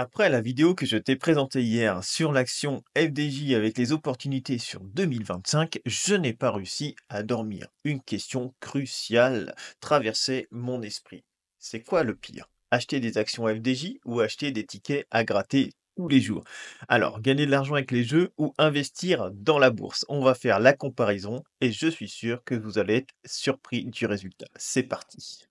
Après la vidéo que je t'ai présentée hier sur l'action FDJ avec les opportunités sur 2025, je n'ai pas réussi à dormir. Une question cruciale traversait mon esprit. C'est quoi le pire? Acheter des actions FDJ ou acheter des tickets à gratter tous les jours? Alors, gagner de l'argent avec les jeux ou investir dans la bourse? On va faire la comparaison et je suis sûr que vous allez être surpris du résultat. C'est parti.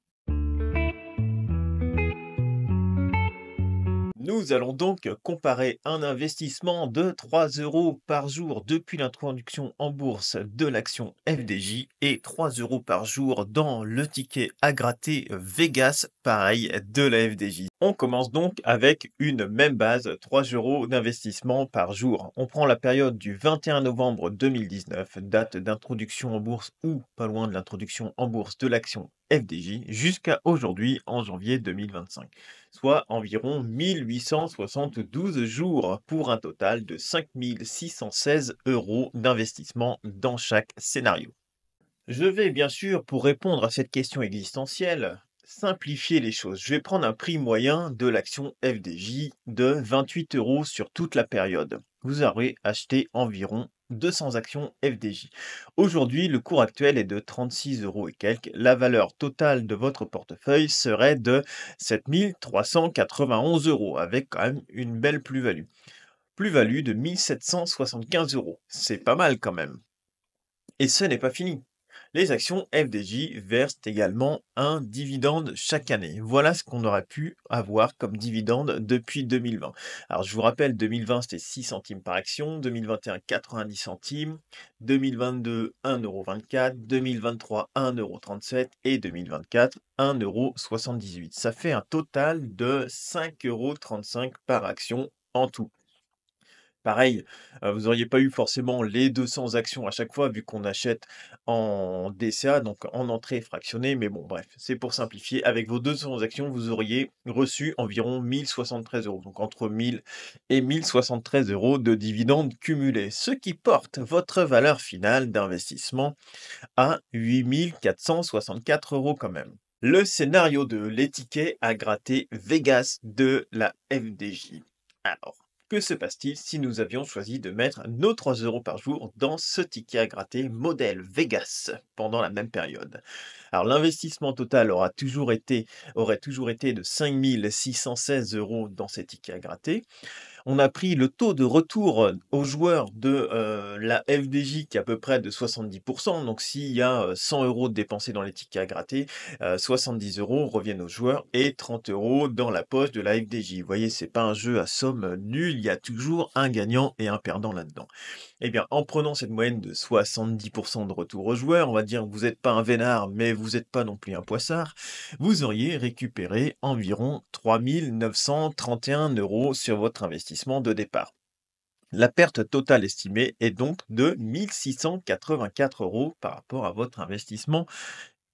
Nous allons donc comparer un investissement de 3 euros par jour depuis l'introduction en bourse de l'action FDJ et 3 euros par jour dans le ticket à gratter Vegas, pareil, de la FDJ. On commence donc avec une même base, 3 euros d'investissement par jour. On prend la période du 21 novembre 2019, date d'introduction en bourse ou pas loin de l'introduction en bourse de l'action FDJ, jusqu'à aujourd'hui en janvier 2025, soit environ 1872 jours pour un total de 5616 euros d'investissement dans chaque scénario. Je vais bien sûr, pour répondre à cette question existentielle, simplifier les choses. Je vais prendre un prix moyen de l'action FDJ de 28 euros sur toute la période. Vous aurez acheté environ 200 actions FDJ. Aujourd'hui, le cours actuel est de 36 euros et quelques. La valeur totale de votre portefeuille serait de 7391 euros, avec quand même une belle plus-value. Plus-value de 1775 euros. C'est pas mal quand même. Et ce n'est pas fini. Les actions FDJ versent également un dividende chaque année. Voilà ce qu'on aurait pu avoir comme dividende depuis 2020. Alors je vous rappelle, 2020 c'était 6 centimes par action, 2021 90 centimes, 2022 1,24 €, 2023 1,37 € et 2024 1,78 €. Ça fait un total de 5,35 € par action en tout. Pareil, vous auriez pas eu forcément les 200 actions à chaque fois vu qu'on achète en DCA, donc en entrée fractionnée, mais bon bref, c'est pour simplifier. Avec vos 200 actions, vous auriez reçu environ 1 073 €, donc entre 1 000 et 1 073 € de dividendes cumulés, ce qui porte votre valeur finale d'investissement à 8 464 € quand même. Le scénario de les tickets à gratter Vegas de la FDJ. Alors, que se passe-t-il si nous avions choisi de mettre nos 3 euros par jour dans ce ticket à gratter modèle Vegas pendant la même période? Alors, l'investissement total aurait toujours été de 5 616 € dans ces tickets à gratter. On a pris le taux de retour, aux joueurs de, la FDJ qui est à peu près de 70. Donc s'il y a, 100 € dépensés dans les tickets à gratter, 70 € reviennent aux joueurs et 30 € dans la poche de la FDJ. Vous voyez, c'est pas un jeu à somme, nulle, il y a toujours un gagnant et un perdant là-dedans. Eh bien, en prenant cette moyenne de 70 de retour aux joueurs, on va dire que vous n'êtes pas un vénard, mais vous n'êtes pas non plus un poissard, vous auriez récupéré environ 3 931 € sur votre investissement de départ. La perte totale estimée est donc de 1 684 € par rapport à votre investissement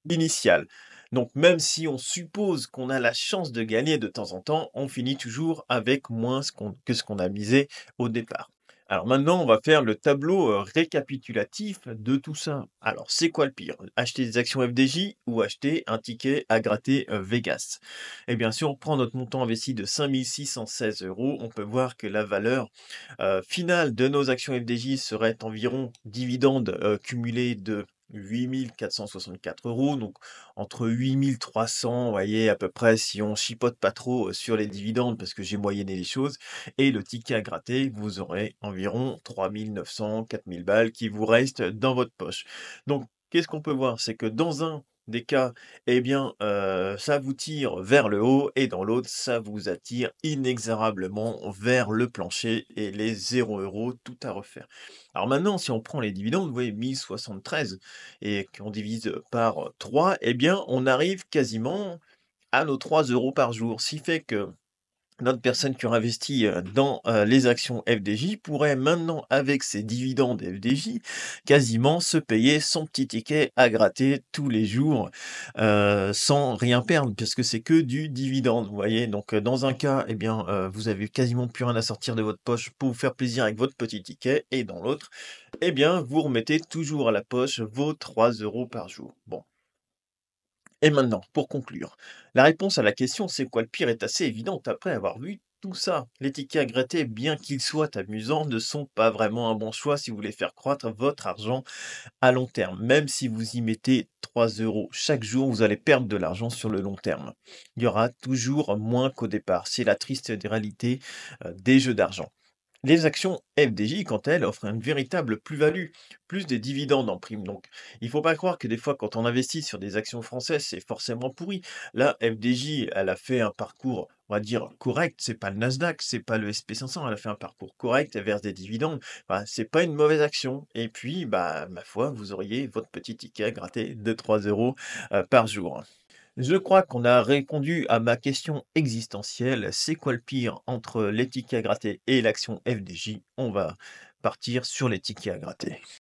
initial. Donc même si on suppose qu'on a la chance de gagner de temps en temps, on finit toujours avec moins que ce qu'on a misé au départ. Alors maintenant, on va faire le tableau récapitulatif de tout ça. Alors, c'est quoi le pire? Acheter des actions FDJ ou acheter un ticket à gratter Vegas? Eh bien, si on prend notre montant investi de 5 616 €, on peut voir que la valeur finale de nos actions FDJ serait environ dividende cumulé de 8 464 €, donc entre 8 300, vous voyez, à peu près, si on chipote pas trop sur les dividendes, parce que j'ai moyenné les choses, et le ticket à gratter, vous aurez environ 3 900, 4 000 balles qui vous restent dans votre poche. Donc, qu'est-ce qu'on peut voir? C'est que dans un des cas, eh bien, ça vous tire vers le haut et dans l'autre, ça vous attire inexorablement vers le plancher et les 0 € tout à refaire. Alors maintenant, si on prend les dividendes, vous voyez 1073 et qu'on divise par 3, eh bien, on arrive quasiment à nos 3 euros par jour. Ce qui fait que notre personne qui aurait investi dans les actions FDJ pourrait maintenant, avec ses dividendes FDJ, quasiment se payer son petit ticket à gratter tous les jours sans rien perdre, parce que c'est que du dividende, vous voyez. Donc dans un cas, eh bien, vous avez quasiment plus rien à sortir de votre poche pour vous faire plaisir avec votre petit ticket, et dans l'autre, eh bien, vous remettez toujours à la poche vos 3 euros par jour. Bon. Et maintenant, pour conclure, la réponse à la question «C'est quoi le pire?» est assez évidente après avoir vu tout ça. Les tickets à gratter, bien qu'ils soient amusants, ne sont pas vraiment un bon choix si vous voulez faire croître votre argent à long terme. Même si vous y mettez 3 euros chaque jour, vous allez perdre de l'argent sur le long terme. Il y aura toujours moins qu'au départ. C'est la triste réalité des jeux d'argent. Les actions FDJ, quant à elles, offrent une véritable plus-value, plus des dividendes en prime. Donc, il ne faut pas croire que des fois, quand on investit sur des actions françaises, c'est forcément pourri. Là, FDJ, elle a fait un parcours, on va dire, correct. C'est pas le Nasdaq, c'est pas le SP 500. Elle a fait un parcours correct, elle verse des dividendes. Bah, c'est pas une mauvaise action. Et puis, bah, ma foi, vous auriez votre petit ticket à gratter de 3 euros par jour. Je crois qu'on a répondu à ma question existentielle. C'est quoi le pire entre les tickets à gratter et l'action FDJ? On va partir sur les tickets à gratter.